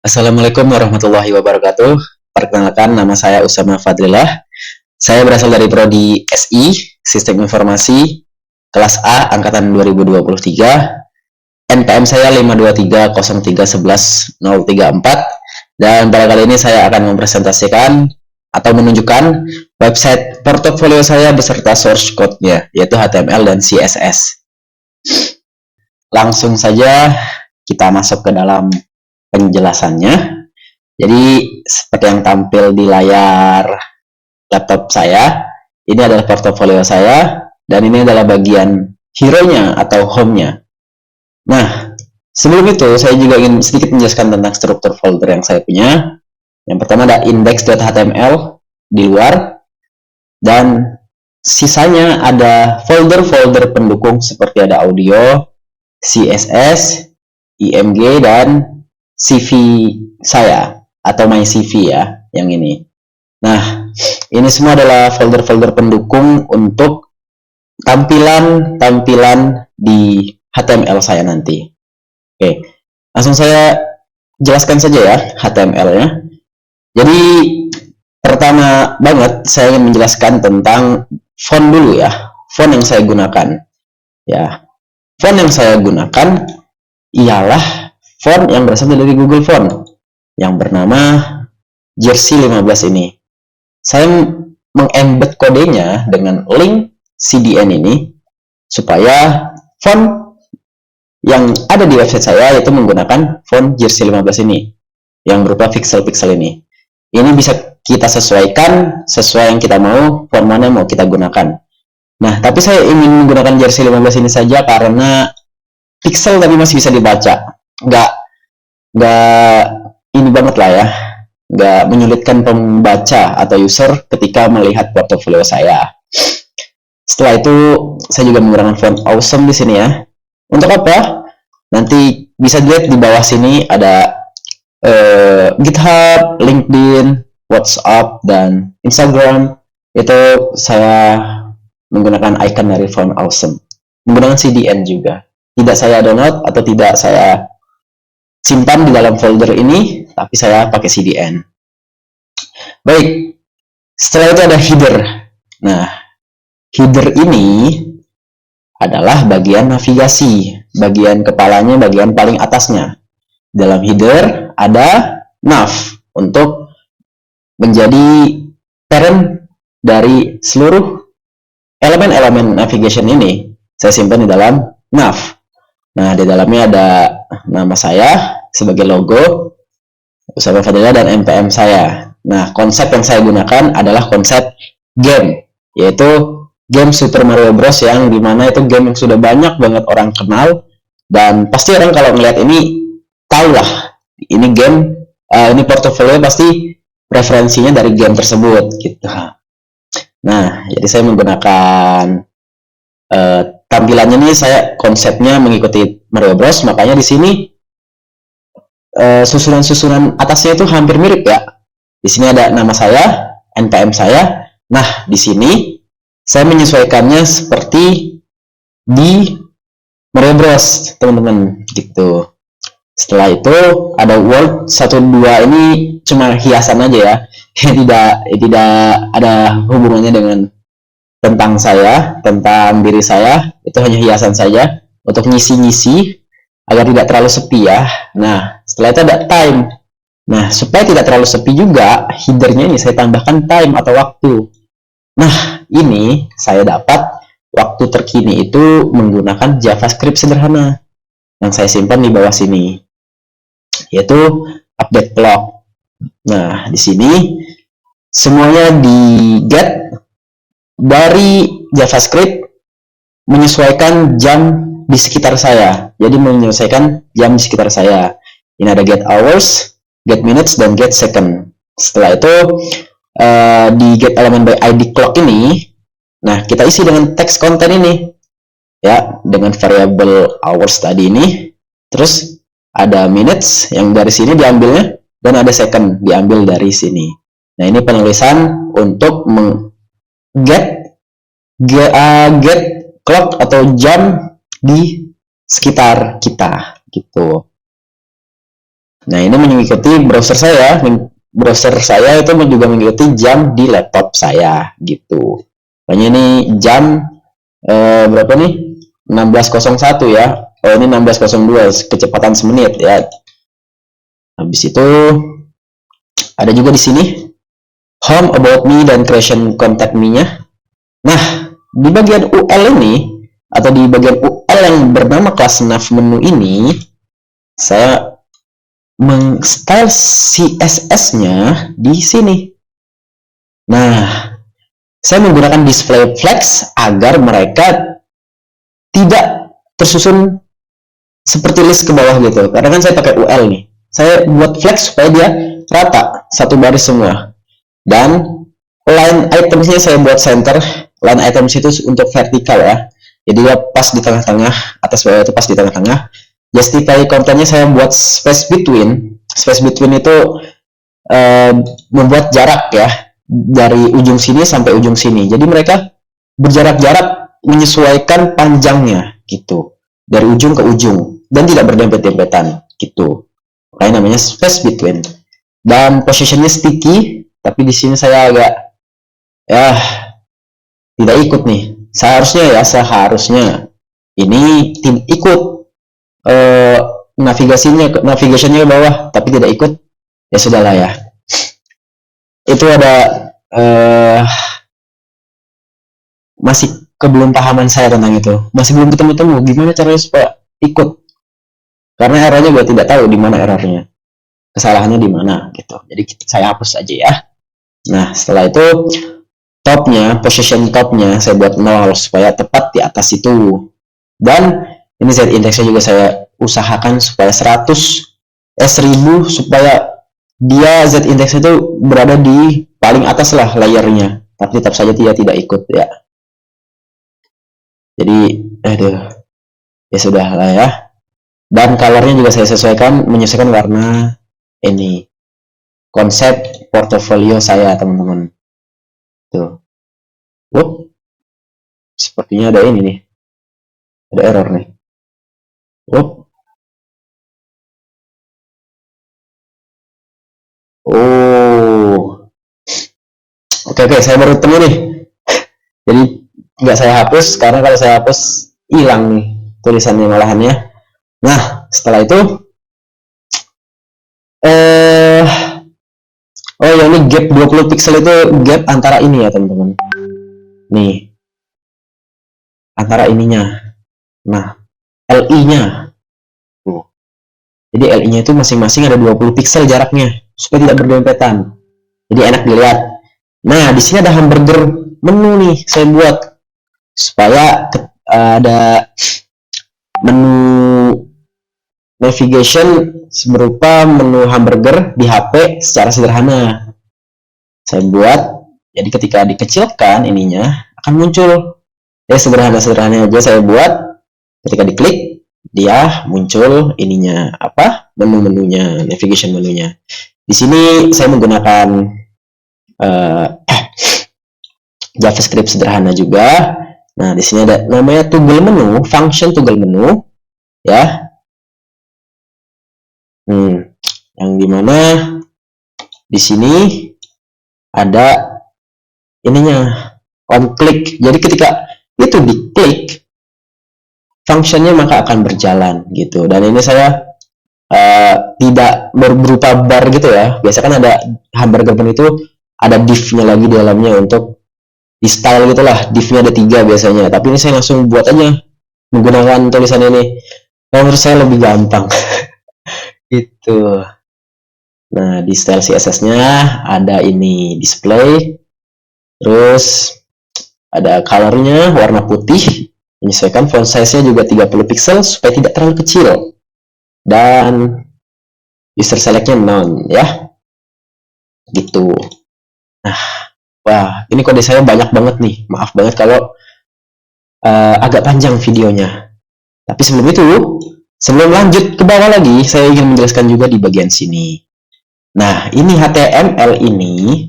Assalamualaikum warahmatullahi wabarakatuh. Perkenalkan, nama saya Usama Fadlillah. Saya berasal dari Prodi SI, Sistem Informasi, kelas A, angkatan 2023. NPM saya 52303111034. Dan pada kali ini saya akan mempresentasikan atau menunjukkan website portofolio saya beserta source code-nya, yaitu HTML dan CSS. Langsung saja kita masuk ke dalam penjelasannya. Jadi seperti yang tampil di layar laptop saya, ini adalah portofolio saya dan ini adalah bagian hero-nya atau home-nya. Nah, sebelum itu saya juga ingin sedikit menjelaskan tentang struktur folder yang saya punya. Yang pertama ada index.html di luar, dan sisanya ada folder-folder pendukung seperti ada audio, CSS, IMG, dan CV saya atau my CV ya, yang ini. Nah, ini semua adalah folder-folder pendukung untuk tampilan di HTML saya nanti. Oke, langsung saya jelaskan saja ya HTML-nya. Jadi pertama banget saya ingin menjelaskan tentang font dulu ya. Font yang saya gunakan. Ya, font yang saya gunakan ialah font yang berasal dari Google Font yang bernama Jersey 15 ini. Saya mengembed kodenya dengan link CDN ini supaya font yang ada di website saya itu menggunakan font Jersey 15 ini yang berupa pixel-pixel ini. Ini bisa kita sesuaikan sesuai yang kita mau, font mana yang mau kita gunakan. Nah, tapi saya ingin menggunakan Jersey 15 ini saja karena pixel tapi masih bisa dibaca. Nggak ini banget lah ya, nggak menyulitkan pembaca atau user ketika melihat portofolio saya. Setelah itu saya juga menggunakan font awesome di sini ya. Untuk apa? Nanti bisa dilihat di bawah sini ada GitHub, LinkedIn, WhatsApp, dan Instagram. Itu saya menggunakan icon dari font awesome, menggunakan CDN juga. Tidak saya download atau tidak saya simpan di dalam folder ini, tapi saya pakai CDN. Baik, setelah itu ada header. Nah, header ini adalah bagian navigasi, bagian kepalanya, bagian paling atasnya. Dalam header ada nav untuk menjadi parent dari seluruh elemen-elemen navigation ini. Saya simpan di dalam nav. Nah, di dalamnya ada nama saya sebagai logo, Usama Fadlillah, dan NPM saya. Nah, konsep yang saya gunakan adalah konsep game, yaitu game Super Mario Bros. Yang dimana itu game yang sudah banyak banget orang kenal, dan pasti orang kalau ngeliat ini tahu lah, ini game, ini portofolio pasti referensinya dari game tersebut gitu. Nah, jadi saya menggunakan tampilannya nih, saya konsepnya mengikuti Mario Bros, makanya di sini susunan atasnya itu hampir mirip ya. Di sini ada nama saya, NPM saya. Nah, di sini saya menyesuaikannya seperti di Mario Bros, teman-teman, gitu. Setelah itu ada Word 1.2, ini cuma hiasan aja ya. Tidak ada hubungannya dengan tentang saya, tentang diri saya. Itu hanya hiasan saja untuk ngisi-ngisi agar tidak terlalu sepi ya. Nah, setelah itu ada time. Nah, supaya tidak terlalu sepi juga, headernya ini saya tambahkan time atau waktu. Nah, ini saya dapat waktu terkini itu menggunakan JavaScript sederhana yang saya simpan di bawah sini, yaitu update clock. Nah, di sini semuanya di get dari JavaScript menyesuaikan jam di sekitar saya. Jadi menyelesaikan jam di sekitar saya. Ini ada get hours, get minutes, dan get second. Setelah itu di get element by ID clock ini, nah kita isi dengan text content ini ya, dengan variable hours tadi ini. Terus ada minutes yang dari sini diambilnya, dan ada second diambil dari sini. Nah, ini penulisan untuk get clock atau jam di sekitar kita gitu. Nah, ini mengikuti browser saya itu juga mengikuti jam di laptop saya gitu. Makanya ini jam berapa nih? 16.01 ya. Oh, ini 16.02, kecepatan semenit ya. Habis itu ada juga di sini home, about me, dan creation contact me-nya. Nah, di bagian UL ini atau di bagian UL yang bernama kelas nav menu ini, saya meng-style CSS-nya di sini. Nah, saya menggunakan display flex agar mereka tidak tersusun seperti list ke bawah gitu. Karena kan saya pakai UL nih. Saya buat flex supaya dia rata, satu baris semua. Dan line itemsnya saya buat center. Line items itu untuk vertikal ya. Jadi dia pas di tengah-tengah, atas bawah itu pas di tengah-tengah. Justify content-nya saya buat space between. Space between itu membuat jarak ya, dari ujung sini sampai ujung sini. Jadi mereka berjarak-jarak menyesuaikan panjangnya gitu, dari ujung ke ujung, dan tidak berdempet-dempetan gitu. Makanya namanya space between. Dan positionnya sticky, tapi di sini saya agak ya tidak ikut nih. Seharusnya ini ikut navigationnya ke bawah, tapi tidak ikut. Ya sudahlah ya. Itu ada masih kebelum pahaman saya tentang itu. Masih belum ketemu-temu gimana caranya supaya ikut. Karena errornya gue tidak tahu di mana errornya. Kesalahannya di mana gitu. Jadi saya hapus aja ya. Nah, setelah itu topnya, position topnya saya buat 0 supaya tepat di atas itu. Dan ini Z indexnya juga saya usahakan supaya 1000 supaya dia Z index itu berada di paling atas lah layernya, tapi tetap saja dia tidak ikut ya. Jadi ya sudah lah ya. Dan colornya juga saya menyesuaikan warna ini konsep portofolio saya teman-teman. Tuh, sepertinya ada ini nih, ada error nih. Oke, saya baru ketemu nih. Jadi nggak saya hapus, karena kalau saya hapus hilang nih tulisannya malahannya. Nah, setelah itu oh ya, ini gap 20 pixel itu gap antara ini ya teman-teman. Nih, antara ininya. Nah, LI-nya. Jadi LI-nya itu masing-masing ada 20 pixel jaraknya supaya tidak berdempetan. Jadi enak dilihat. Nah, di sini ada hamburger menu nih saya buat supaya ada menu navigation berupa menu hamburger di HP secara sederhana. Saya buat, jadi ketika dikecilkan ininya akan muncul. Ya sederhana-sederhana aja saya buat. Ketika diklik dia muncul ininya apa? Menu-menunya, navigation menunya. Di sini saya menggunakan JavaScript sederhana juga. Nah, di sini ada namanya toggle menu, function toggle menu, ya. Yang dimana di sini ada ininya on click. Jadi ketika itu diklik, functionnya maka akan berjalan gitu. Dan ini saya tidak berupa bar gitu ya. Biasa kan ada hamburger menu itu ada div-nya lagi di dalamnya untuk di style gitulah, div-nya ada 3 biasanya, tapi ini saya langsung buat aja menggunakan tulisan ini. Menurut saya lebih gampang. Itu. Nah, di style CSS-nya ada ini display, terus ada color-nya warna putih, menyesuaikan font size-nya juga 30 pixel supaya tidak terlalu kecil, dan user select-nya none ya, gitu. Nah, wah, ini kode saya banyak banget nih. Maaf banget kalau agak panjang videonya. Tapi sebelum lanjut ke bawah lagi, saya ingin menjelaskan juga di bagian sini. Nah, ini HTML ini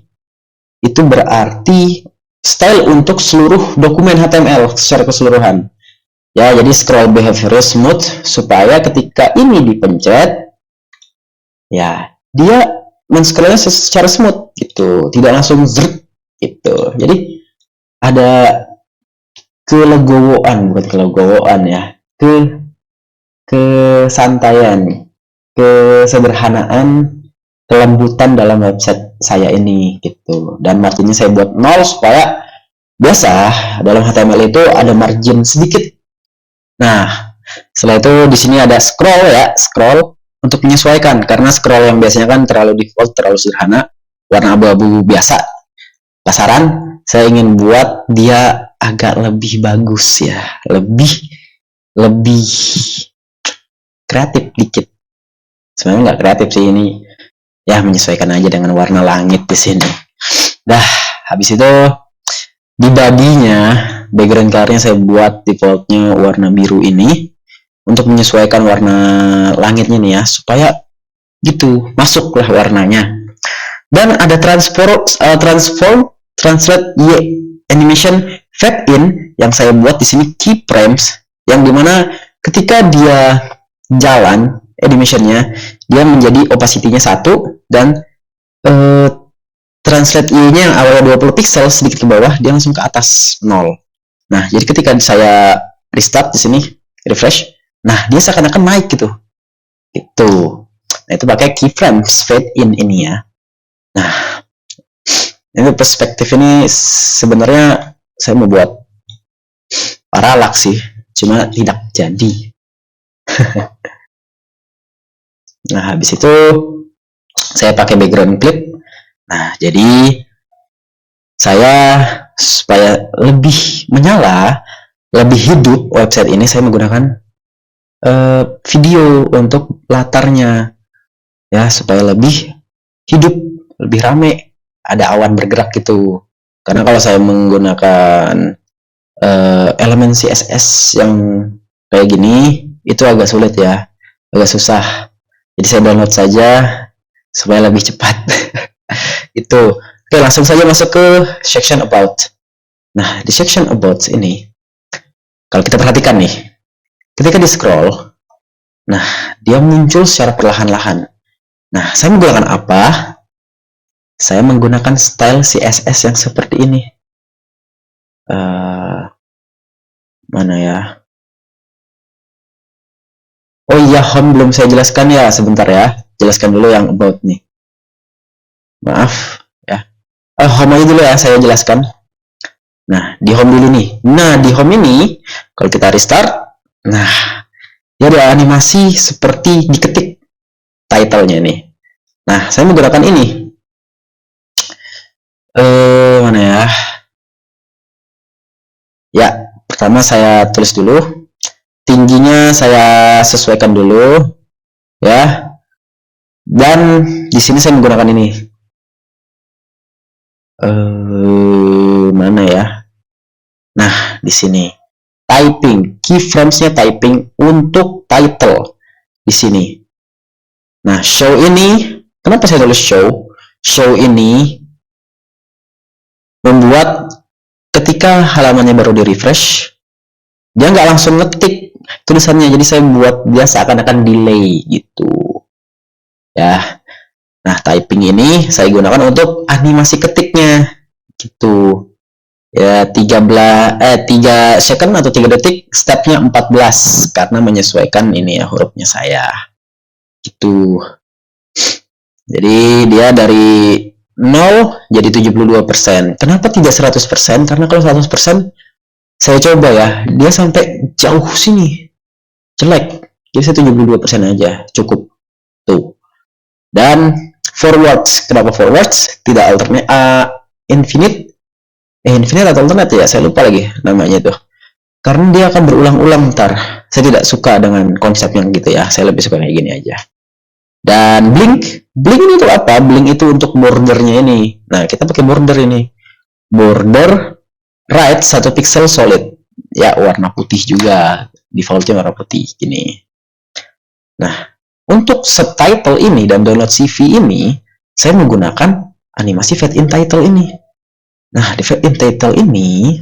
itu berarti style untuk seluruh dokumen HTML secara keseluruhan. Ya, jadi scroll behavior smooth supaya ketika ini dipencet Ya, dia men-scrollnya secara smooth gitu, tidak langsung zert gitu. Jadi ada kelegowoan, bukan kelegowoan ya, kesantaian, kesederhanaan, kelembutan dalam website saya ini gitu. Dan marginnya saya buat 0 supaya biasa dalam HTML itu ada margin sedikit. Nah, setelah itu di sini ada scroll ya, scroll untuk menyesuaikan karena scroll yang biasanya kan terlalu default, terlalu sederhana, warna abu-abu biasa. Pasaran, saya ingin buat dia agak lebih bagus ya, lebih kreatif dikit. Sebenarnya nggak kreatif sih ini, ya menyesuaikan aja dengan warna langit di sini. Dah, habis itu di bodinya, background colornya saya buat defaultnya warna biru ini untuk menyesuaikan warna langitnya nih ya, supaya gitu masuklah warnanya. Dan ada translate y animation fade in yang saya buat di sini keyframes, yang dimana ketika dia jalan animationnya dia menjadi opacity-nya 1 dan translate y-nya yang awalnya 20 pixel sedikit ke bawah dia langsung ke atas 0. Nah, jadi ketika saya restart di sini refresh, nah dia seakan-akan naik gitu. Itu. Nah, itu pakai keyframes fade in ini ya. Nah, ini perspektif ini sebenarnya saya mau buat paralaks sih, cuma tidak jadi. Nah, habis itu saya pakai background clip. Nah, jadi saya supaya lebih menyala, lebih hidup website ini, saya menggunakan video untuk latarnya ya, supaya lebih hidup, lebih rame, ada awan bergerak gitu. Karena kalau saya menggunakan elemen CSS yang kayak gini itu agak sulit ya, agak susah. Jadi saya download saja supaya lebih cepat. Itu. Oke, langsung saja masuk ke section about. Nah, di section about ini kalau kita perhatikan nih, ketika di scroll, nah dia muncul secara perlahan-lahan. Nah, saya menggunakan apa? Saya menggunakan style CSS yang seperti ini. Mana ya? Oh iya, home belum saya jelaskan ya, sebentar ya. Jelaskan dulu yang about nih. Maaf ya. Home aja dulu ya, saya jelaskan. Nah, di home dulu nih. Nah, di home ini, kalau kita restart, nah, dia ada animasi seperti diketik title-nya nih. Nah, saya menggunakan ini. Mana ya? Ya, pertama saya tulis dulu. Tingginya saya sesuaikan dulu. Ya. Dan di sini saya menggunakan ini. Mana ya? Nah, di sini typing, keyframesnya typing untuk title di sini. Nah, show ini, kenapa saya tulis show? Show ini membuat ketika halamannya baru di refresh, dia nggak langsung ngetik tulisannya, jadi saya buat dia seakan-akan delay gitu. Ya. Nah, typing ini saya gunakan untuk animasi ketiknya gitu. Ya, 3 second atau 3 detik, stepnya 14 karena menyesuaikan ini ya hurufnya saya. Gitu. Jadi dia dari 0 jadi 72%. Kenapa tidak 100%? Karena kalau 100% saya coba ya, dia sampai jauh sini. Jelek. Jadi saya 72% aja, cukup. Tuh. Dan forwards, kenapa forwards? Tidak alternate, infinite atau alternate ya, saya lupa lagi namanya itu. Karena dia akan berulang-ulang ntar. Saya tidak suka dengan konsep yang gitu ya, saya lebih suka kayak gini aja. Dan blink itu apa? Blink itu untuk bordernya ini. Nah, kita pakai border ini. Border right 1 pixel solid. Ya, warna putih juga. Defaultnya warna putih gini. Nah, untuk subtitle ini dan download CV ini, saya menggunakan animasi fade in title ini. Nah, di fade in title ini,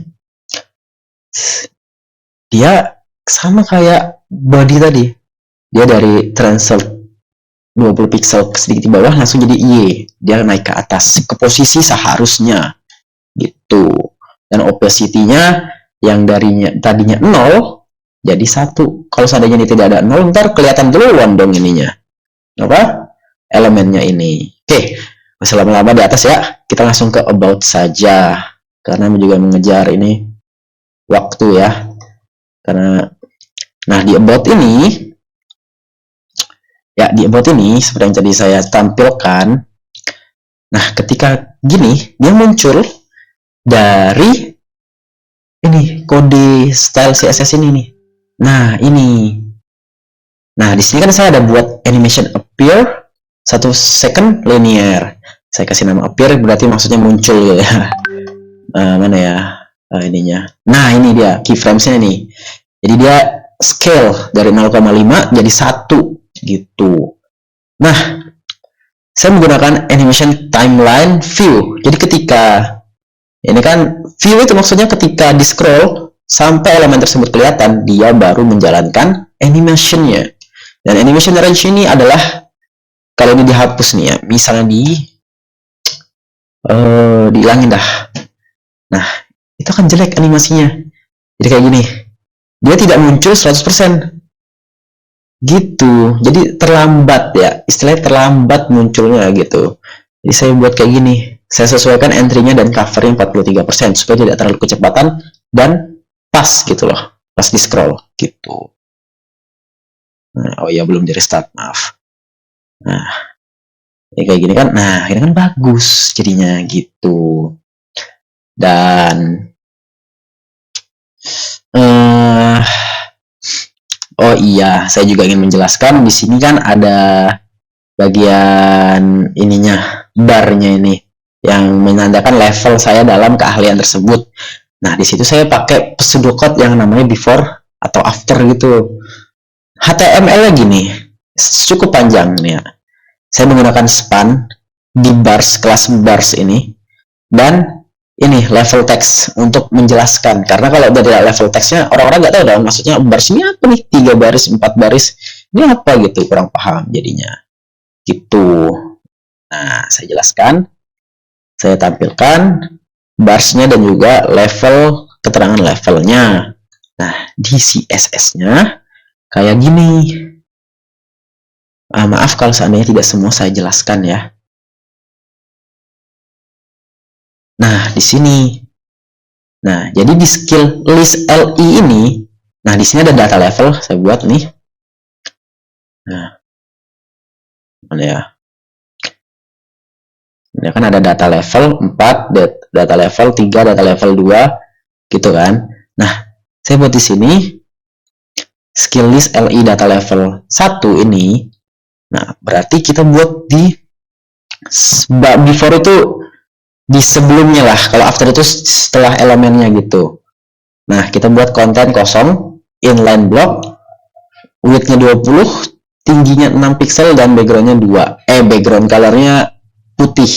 dia sama kayak body tadi. Dia dari translate 20 pixel sedikit di bawah langsung jadi Y, dia naik ke atas ke posisi seharusnya gitu. Dan opacity-nya yang tadinya 0 jadi 1. Kalau seandainya ini tidak ada 0, ntar kelihatan duluan dong ininya apa elemennya ini. Oke, masih lama-lama di atas ya, kita langsung ke about saja karena juga mengejar ini waktu ya. Karena nah di about ini ya, di about ini seperti yang tadi saya tampilkan, nah ketika gini dia muncul dari ini kode style CSS ini nih. Nah ini, nah di sini kan saya ada buat animation appear 1 second linear. Saya kasih nama appear berarti maksudnya muncul ya. Mana ya ininya. Nah ini dia keyframesnya nih. Jadi dia scale dari 0,5 jadi 1 gitu. Nah, saya menggunakan animation timeline view. Jadi ketika ini kan view itu maksudnya ketika di scroll sampai elemen tersebut kelihatan, dia baru menjalankan animationnya. Dan animation range ini adalah kalau ini dihapus nih ya, misalnya dihilangin dah. Nah, itu akan jelek animasinya. Jadi kayak gini. Dia tidak muncul 100%. Gitu, jadi terlambat ya, istilahnya terlambat munculnya gitu. Jadi saya buat kayak gini, saya sesuaikan entry-nya dan cover-nya 43% supaya tidak terlalu kecepatan dan pas gitu loh, pas di scroll gitu. Nah, oh ya belum di restart, maaf. Nah, ya kayak gini kan, nah ini kan bagus jadinya gitu. Dan oh iya, saya juga ingin menjelaskan di sini kan ada bagian ininya, barnya ini yang menandakan level saya dalam keahlian tersebut. Nah, di situ saya pakai pseudocode yang namanya before atau after gitu. HTML-nya gini, cukup panjang nih ya. Saya menggunakan span di bars, kelas bars ini, dan ini level text untuk menjelaskan, karena kalau dari level textnya orang-orang nggak tahu dong maksudnya bars ini apa nih, 3 baris 4 baris ini apa gitu, kurang paham jadinya gitu. Nah saya jelaskan, saya tampilkan barsnya dan juga level, keterangan levelnya. Nah di CSS nya kayak gini. Maaf kalau seandainya tidak semua saya jelaskan ya. Nah, di sini. Nah, jadi di skill list LI ini, nah di sini ada data level, saya buat nih. Nah, mana ya? Ini kan ada data level 4, data level 3, data level 2, gitu kan. Nah, saya buat di sini skill list LI data level 1 ini. Nah, berarti kita buat di before itu di sebelumnya lah, kalau after itu setelah elemennya gitu. Nah kita buat konten kosong, inline block, widthnya 20, tingginya 6 pixel dan backgroundnya 2, background colornya putih.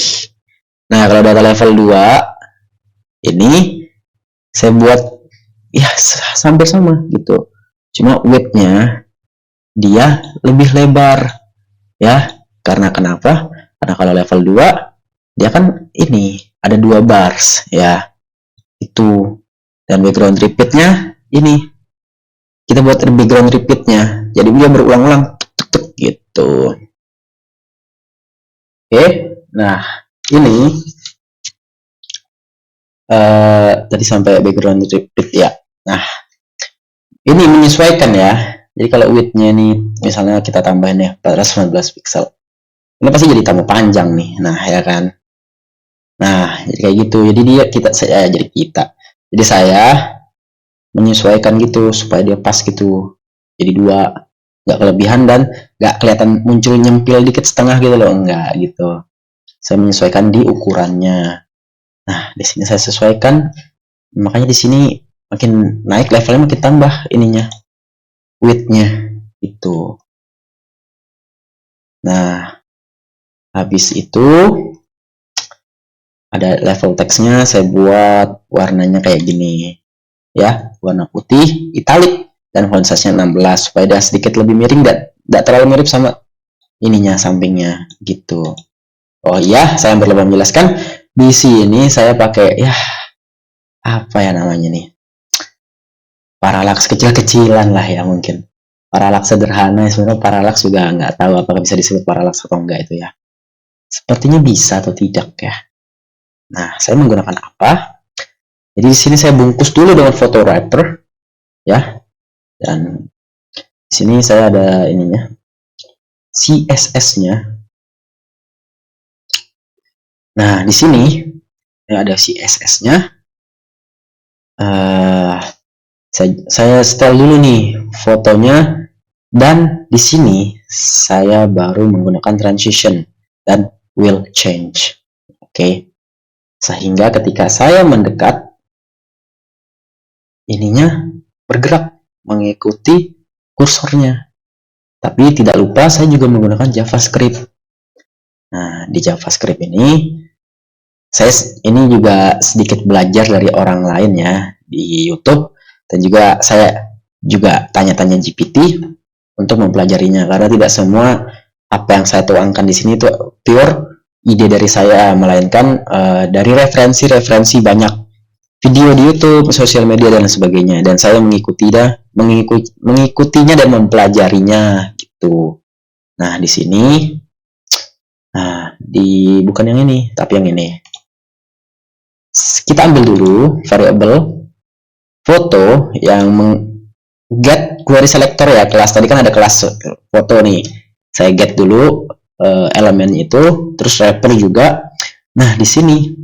Nah kalau data level 2 ini saya buat ya hampir sama gitu, cuma widthnya dia lebih lebar ya. Karena kenapa? Karena kalau level 2 dia kan ini ada 2 bars ya itu, dan background repeatnya ini kita buat background repeatnya jadi dia berulang-ulang gitu. Oke, nah ini tadi sampai background repeat ya. Nah ini menyesuaikan ya, jadi kalau widthnya ini misalnya kita tambahin ya 419 pixel, ini pasti jadi tambah panjang nih. Nah ya kan, nah jadi kayak gitu, jadi saya menyesuaikan gitu supaya dia pas gitu, jadi 2, nggak kelebihan dan nggak kelihatan muncul nyempil dikit setengah gitu loh, enggak gitu. Saya menyesuaikan di ukurannya. Nah di sini saya sesuaikan, makanya di sini makin naik levelnya makin tambah ininya widthnya itu. Nah habis itu ada level teksnya, saya buat warnanya kayak gini ya, warna putih italic dan font size-nya 16 supaya dia sedikit lebih miring dan tidak terlalu mirip sama ininya sampingnya gitu. Oh iya, saya perlu menjelaskan di sini saya pakai ya apa ya namanya nih, paralaks kecil-kecilan lah ya mungkin. Paralaks sederhana, sebenarnya paralaks juga nggak tahu apakah bisa disebut paralaks atau enggak itu ya. Sepertinya bisa atau tidak ya. Nah, saya menggunakan apa? Jadi di sini saya bungkus dulu dengan foto wrapper ya. Dan di sini saya ada ininya, CSS-nya. Nah, di sini ada CSS-nya. Saya setel dulu nih fotonya, dan di sini saya baru menggunakan transition dan will change. Oke. Sehingga ketika saya mendekat, ininya bergerak mengikuti kursornya. Tapi tidak lupa saya juga menggunakan JavaScript. Nah, di JavaScript ini saya juga sedikit belajar dari orang lain ya di YouTube, dan juga saya juga tanya-tanya GPT untuk mempelajarinya, karena tidak semua apa yang saya tuangkan di sini itu pure ide dari saya, melainkan dari referensi-referensi banyak video di YouTube, sosial media dan sebagainya, dan saya mengikutinya dan mempelajarinya gitu. Nah, di sini bukan yang ini, tapi yang ini. Kita ambil dulu variable foto yang get query selector ya, kelas tadi kan ada kelas foto nih. Saya get dulu elemen itu, terus wrapper juga. Nah, di sini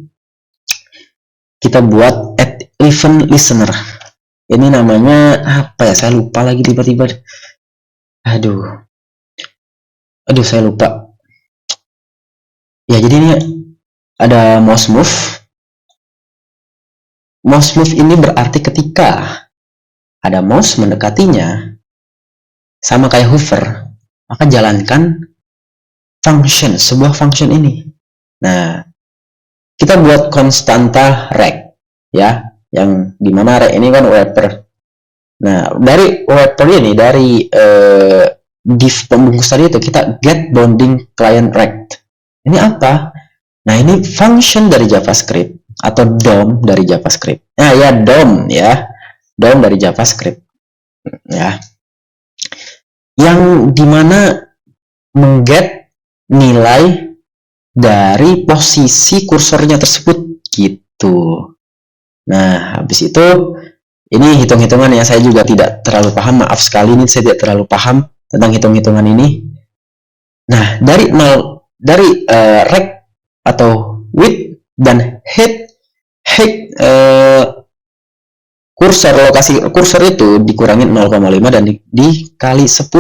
kita buat add event listener. Ini namanya apa ya? Saya lupa lagi tiba-tiba. Aduh, saya lupa. Ya, jadi ini ada mouse move. Mouse move ini berarti ketika ada mouse mendekatinya, sama kayak hover, maka jalankan function, sebuah function ini. Nah, kita buat konstanta rect ya, yang dimana rect ini kan wrapper. Nah, dari wrapper ini, dari div pembungkus tadi itu, kita get bounding client rect. Ini apa? Nah, ini function dari JavaScript atau DOM dari JavaScript. Nah, ya DOM ya, DOM dari JavaScript ya, yang dimana mengget nilai dari posisi kursornya tersebut gitu. Nah, habis itu ini hitung-hitungan ya, saya juga tidak terlalu paham, maaf sekali ini saya tidak terlalu paham tentang hitung-hitungan ini. Nah, dari rect atau width dan height lokasi kursor itu dikurangin 0,5 dan dikali 10.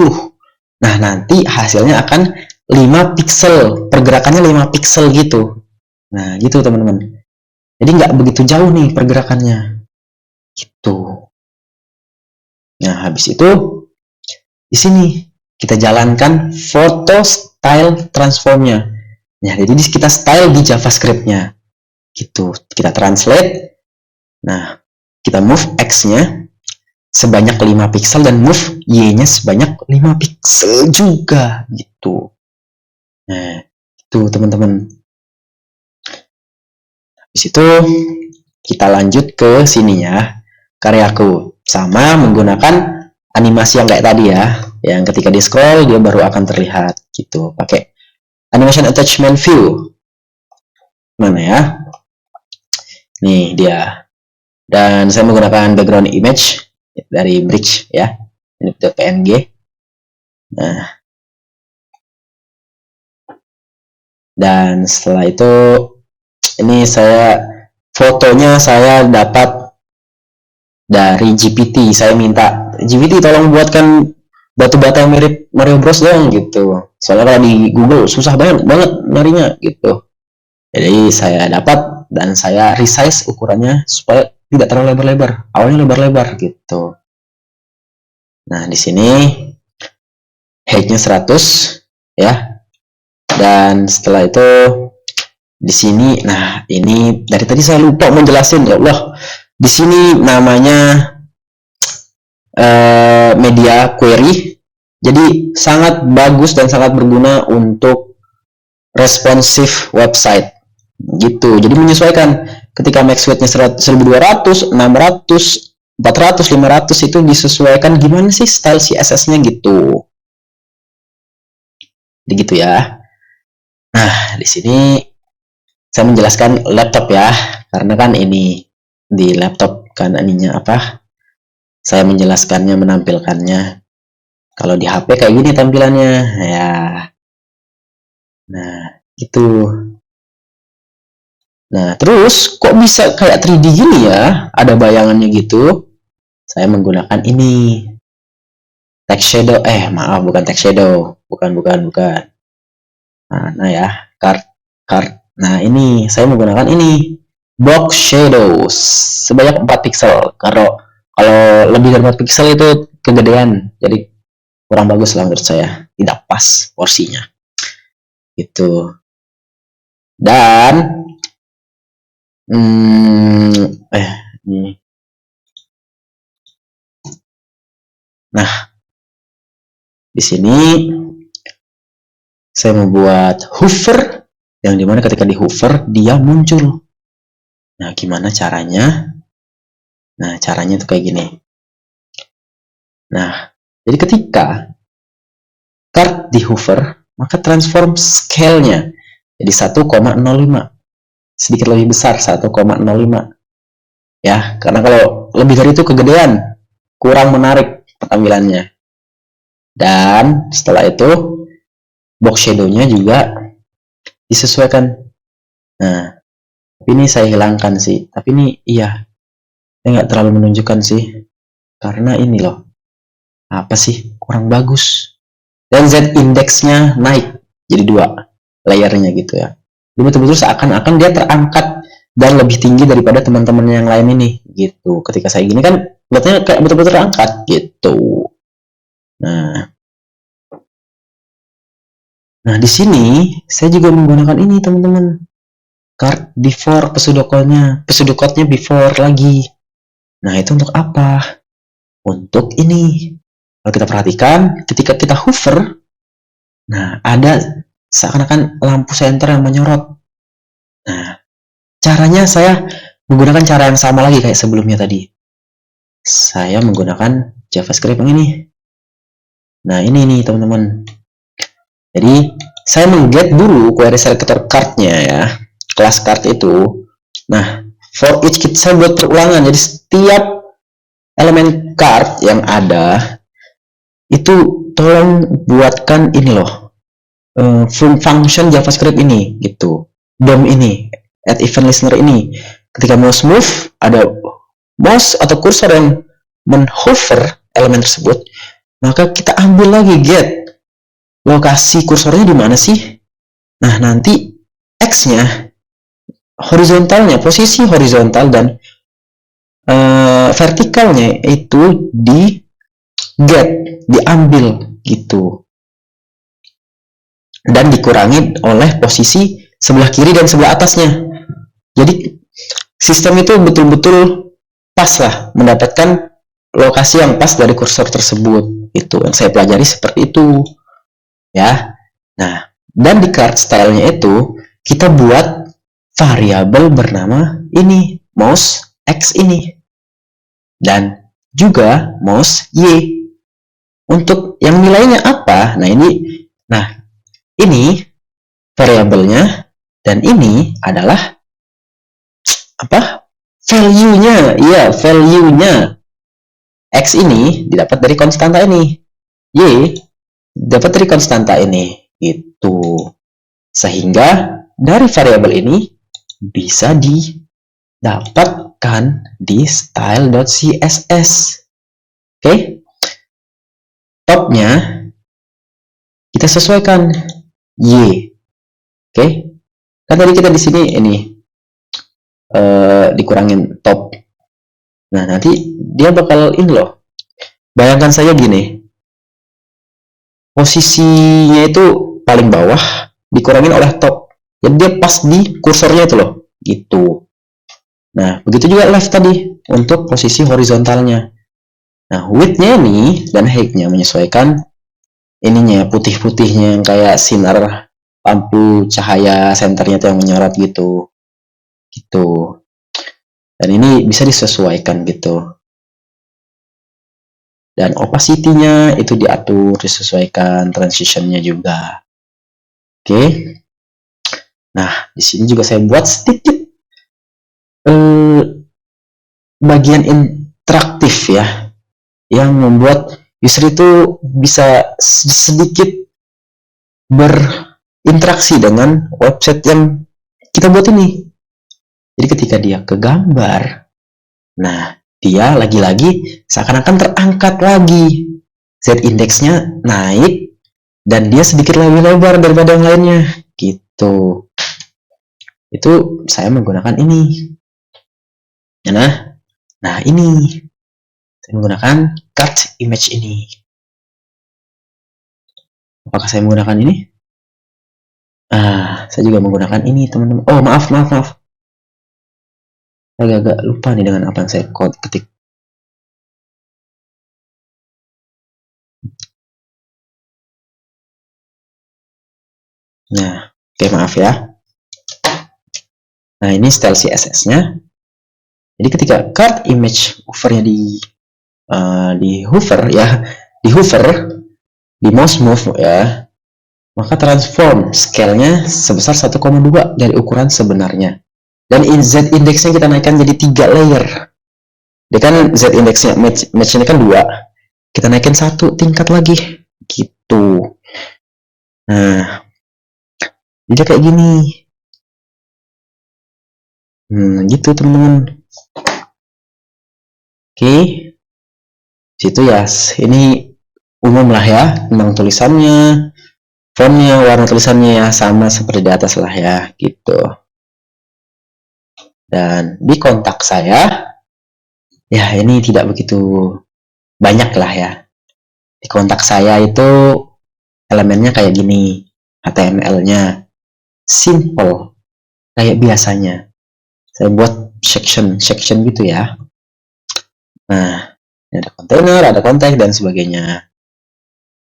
Nah, nanti hasilnya akan 5 pixel, pergerakannya 5 pixel gitu. Nah, gitu teman-teman. Jadi nggak begitu jauh nih pergerakannya. Gitu. Nah, habis itu di sini kita jalankan photo style transformnya. Nah, jadi kita style di JavaScript-nya. Gitu. Kita translate. Nah, kita move X-nya sebanyak 5 pixel dan move Y-nya sebanyak 5 pixel juga gitu. Nah, itu teman-teman. Habis itu kita lanjut ke sini ya, karyaku, sama menggunakan animasi yang kayak tadi ya, yang ketika di scroll dia baru akan terlihat gitu, pakai animation attachment view. Mana ya? Nih dia. Dan saya menggunakan background image dari Bridge ya, ini .png. Nah, dan setelah itu ini fotonya saya dapat dari GPT. Saya minta GPT tolong buatkan batu bata yang mirip Mario Bros dong gitu. Soalnya kalau di Google susah banget nyarinya gitu. Jadi saya dapat dan saya resize ukurannya supaya tidak terlalu lebar-lebar. Awalnya lebar-lebar gitu. Nah, di sini height-nya 100 ya. Dan setelah itu di sini, nah ini dari tadi saya lupa menjelasin, ya Allah. Di sini namanya media query Jadi sangat bagus dan sangat berguna untuk responsif website gitu. Jadi menyesuaikan ketika max width-nya 1200, 600, 400, 500 itu disesuaikan gimana sih style CSS-nya gitu. Jadi gitu ya. Nah, di sini saya menjelaskan laptop ya, karena kan ini di laptop kan ininya apa? Saya menjelaskannya, menampilkannya. Kalau di HP kayak gini tampilannya, ya. Nah, gitu. Nah, terus kok bisa kayak 3D gini ya? Ada bayangannya gitu. Saya menggunakan ini. Text shadow, maaf, bukan text shadow. Bukan. Nah ya, card. Nah, ini saya menggunakan ini. Box shadows sebanyak 4 pixel. Kalau lebih dari 4 pixel itu kegedean. Jadi kurang bagus lah menurut saya. Tidak pas porsinya. Gitu. Dan ini. Nah, di sini saya membuat hover yang dimana ketika di hover dia muncul. Nah, gimana caranya? Nah, caranya itu kayak gini. Nah, jadi ketika card di hover, maka transform scale-nya jadi 1,05. Sedikit lebih besar 1,05. Ya, karena kalau lebih dari itu kegedean, kurang menarik tampilannya. Dan setelah itu box shadow-nya juga disesuaikan. Nah, tapi ini saya hilangkan sih. Tapi ini iya, saya nggak terlalu menunjukkan sih, karena ini loh, apa sih, kurang bagus. Dan Z index-nya naik jadi 2 layernya gitu ya. Jadi betul-betul seakan-akan dia terangkat dan lebih tinggi daripada teman-teman yang lain ini gitu. Ketika saya gini kan lihatnya kayak betul-betul terangkat gitu. Nah, di sini saya juga menggunakan ini teman-teman. Card before pseudocode-nya before lagi. Nah, itu untuk apa? Untuk ini. Kalau kita perhatikan, ketika kita hover, nah, ada seakan-akan lampu senter yang menyorot. Nah, caranya saya menggunakan cara yang sama lagi kayak sebelumnya tadi. Saya menggunakan JavaScript yang ini. Nah, ini nih teman-teman. Jadi, saya mengget dulu query selector card-nya ya. Kelas card itu. Nah, for each saya buat perulangan. Jadi, setiap elemen card yang ada, itu tolong buatkan ini loh. Function JavaScript ini gitu. DOM ini, add event listener ini. Ketika mouse move, ada mouse atau kursor yang menhover elemen tersebut, maka kita ambil lagi get. Lokasi kursornya di mana sih? Nah, nanti X-nya, horizontalnya, posisi horizontal dan vertikalnya itu di get, diambil gitu. Dan dikurangi oleh posisi sebelah kiri dan sebelah atasnya. Jadi sistem itu betul-betul pas lah mendapatkan lokasi yang pas dari kursor tersebut. Itu yang saya pelajari seperti itu. Ya. Nah, dan di card style-nya itu kita buat variabel bernama ini, mouse X ini. Dan juga mouse Y. Untuk yang nilainya apa? Nah, ini variabelnya dan ini adalah apa? Value-nya. Iya, value-nya. X ini didapat dari konstanta ini. Y dapat dari konstanta ini. Itu. Sehingga dari variabel ini bisa didapatkan di style.css. Oke. Topnya kita sesuaikan Y. Oke. Kan tadi kita di sini ini dikurangin top. Nah, nanti dia bakal ini loh. Bayangkan saya gini. Posisinya itu paling bawah dikurangin oleh top. Jadi dia pas di kursornya itu loh. Gitu. Nah, begitu juga left tadi untuk posisi horizontalnya. Nah, width-nya ini dan height-nya menyesuaikan ininya putih-putihnya yang kayak sinar lampu cahaya senternya tuh yang menyorot gitu. Dan ini bisa disesuaikan gitu. Dan opacity-nya itu diatur, disesuaikan, transition-nya juga. Oke. Nah, di sini juga saya buat sedikit bagian interaktif ya, yang membuat user itu bisa sedikit berinteraksi dengan website yang kita buat ini. Jadi ketika dia ke gambar, nah dia lagi-lagi seakan-akan terangkat lagi, z-indexnya naik dan dia sedikit lebih lebar daripada yang lainnya gitu. Itu saya menggunakan ini. Nah ini saya menggunakan cut image ini. Apakah saya menggunakan ini? Saya juga menggunakan ini, teman-teman. Oh, maaf. Saya agak lupa nih dengan apa yang saya ketik. Nah, oke, maaf ya. Nah, ini style CSS-nya. Jadi ketika card image hover-nya di hover ya, di mouse move ya, maka transform scale-nya sebesar 1,2 dari ukuran sebenarnya. Dan z-indexnya kita naikkan jadi 3 layer. Dia kan z-indexnya match-nya kan 2. Kita naikin 1 tingkat lagi gitu. Nah, jadi kayak gini. Gitu teman-teman. Oke. Situ ya, ini umum lah ya, tentang tulisannya, fontnya, warna tulisannya ya sama seperti di atas lah ya, gitu. Dan di kontak saya, ya ini tidak begitu banyak lah ya. Di kontak saya itu elemennya kayak gini, HTML-nya simple, kayak biasanya. Saya buat section gitu ya. Nah, ada kontainer, ada konteks dan sebagainya.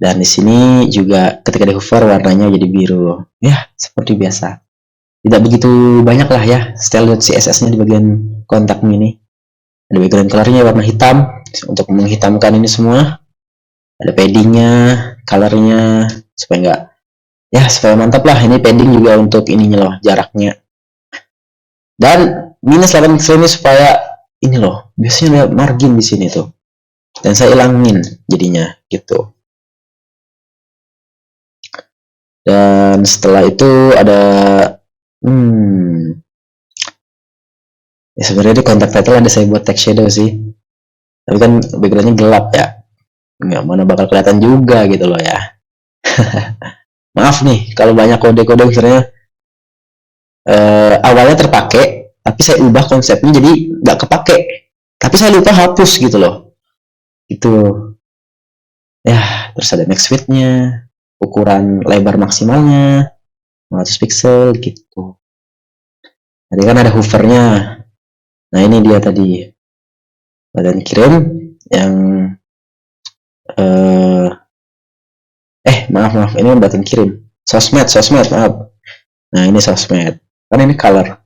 Dan di sini juga ketika di hover warnanya jadi biru. Ya, seperti biasa. Tidak begitu banyak lah ya style CSS-nya di bagian kontak ini. Ada background color-nya warna hitam untuk menghitamkan ini semua. Ada padding-nya, color-nya supaya supaya mantap lah. Ini padding juga untuk ininya loh, jaraknya. Dan minus 8 pixel ini supaya ini loh, biasanya ada margin di sini tuh. Dan saya ilangin jadinya gitu. Dan setelah itu ada ya sebenarnya di kontak title ada saya buat text shadow sih, tapi kan backgroundnya gelap ya, nggak mana bakal kelihatan juga gitu loh ya. Maaf nih kalau banyak kode-kode misalnya awalnya terpakai tapi saya ubah konsepnya jadi nggak kepake, tapi saya lupa hapus gitu loh itu ya. Terus ada max width-nya, ukuran lebar maksimalnya 500 pixel gitu. Tadi kan ada hover-nya. Nah ini dia tadi button kirim yang maaf ini button kirim sosmed maaf. Nah ini sosmed kan ini color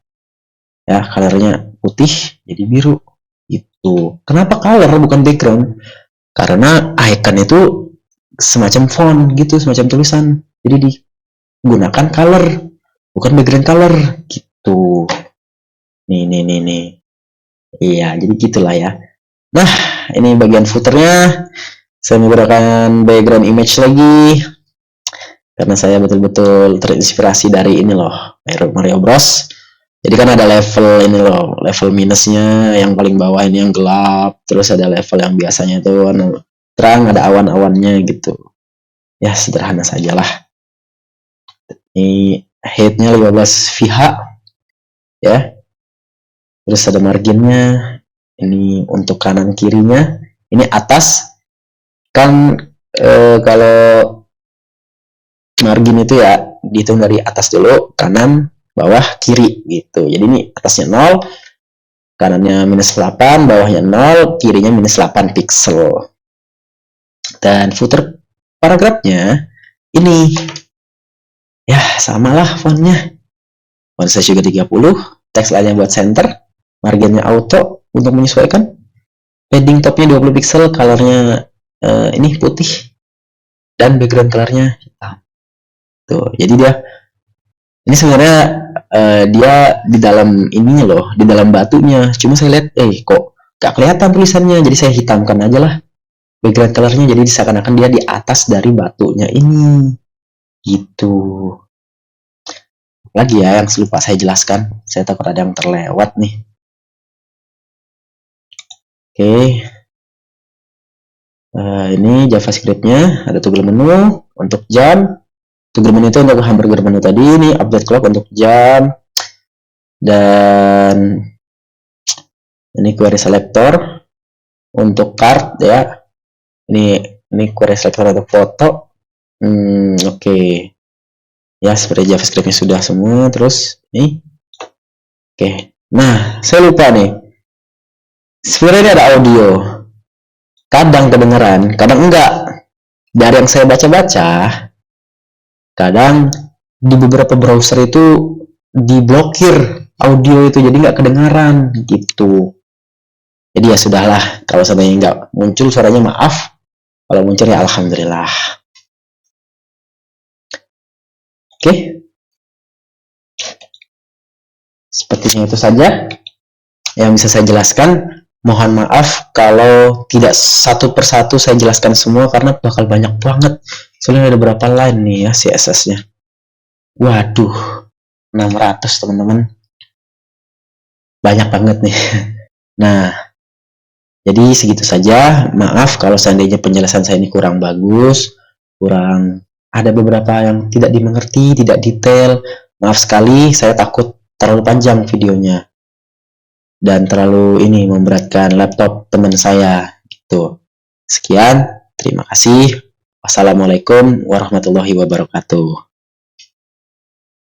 ya, colornya putih jadi biru itu. Kenapa color bukan background? Karena icon itu semacam font gitu, semacam tulisan, jadi digunakan color bukan background color gitu. Nih iya, jadi gitulah ya. Nah ini bagian footernya saya menggunakan background image lagi karena saya betul-betul terinspirasi dari ini loh, Mario Bros. Jadi kan ada level ini loh, level minusnya yang paling bawah ini yang gelap, terus ada level yang biasanya itu terang, ada awan-awannya gitu. Ya sederhana sajalah. Ini height-nya 15 VH ya. Terus ada marginnya. Ini untuk kanan kirinya. Ini atas kan kalau margin itu ya dihitung dari atas dulu, kanan, bawah, kiri gitu. Jadi ini atasnya 0, kanannya minus 8, bawahnya 0, kirinya minus 8 pixel. Dan footer paragrafnya ini ya samalah fontnya. Font size juga 30, teks lainnya buat center, marginnya auto untuk menyesuaikan. Padding topnya 20 pixel, colornya ini putih dan background colornya hitam. Tuh, jadi dia ini sebenarnya dia di dalam ininya loh, di dalam batunya. Cuma saya lihat, kok gak kelihatan tulisannya, jadi saya hitamkan aja lah background colornya. Jadi seakan-akan dia di atas dari batunya ini, gitu. Lagi ya yang lupa saya jelaskan, saya takut ada yang terlewat nih. Oke. Ini JavaScript-nya, ada toggle menu untuk jam. Toggle menu itu untuk hamburger menu tadi, ini update clock untuk jam. Dan ini query selector untuk card ya. Ini query selector untuk foto. Oke. Ya, seperti JavaScript-nya sudah semua. Terus ini. Oke. Nah, saya lupa nih. Sebenarnya ini ada audio. Kadang kedengeran, kadang enggak. Dari yang saya baca-baca, kadang di beberapa browser itu diblokir audio itu, jadi nggak kedengaran gitu. Jadi ya sudahlah, kalau seandainya nggak muncul suaranya maaf, kalau muncul ya alhamdulillah. Oke, sepertinya itu saja yang bisa saya jelaskan. Mohon maaf kalau tidak satu persatu saya jelaskan semua karena bakal banyak banget. Soalnya ada berapa line nih ya CSS-nya. Waduh, 600 teman-teman. Banyak banget nih. Nah, jadi segitu saja. Maaf kalau seandainya penjelasan saya ini kurang bagus, kurang ada beberapa yang tidak dimengerti, tidak detail. Maaf sekali, saya takut terlalu panjang videonya. Dan terlalu ini memberatkan laptop teman saya gitu. Sekian, terima kasih. Wassalamualaikum warahmatullahi wabarakatuh.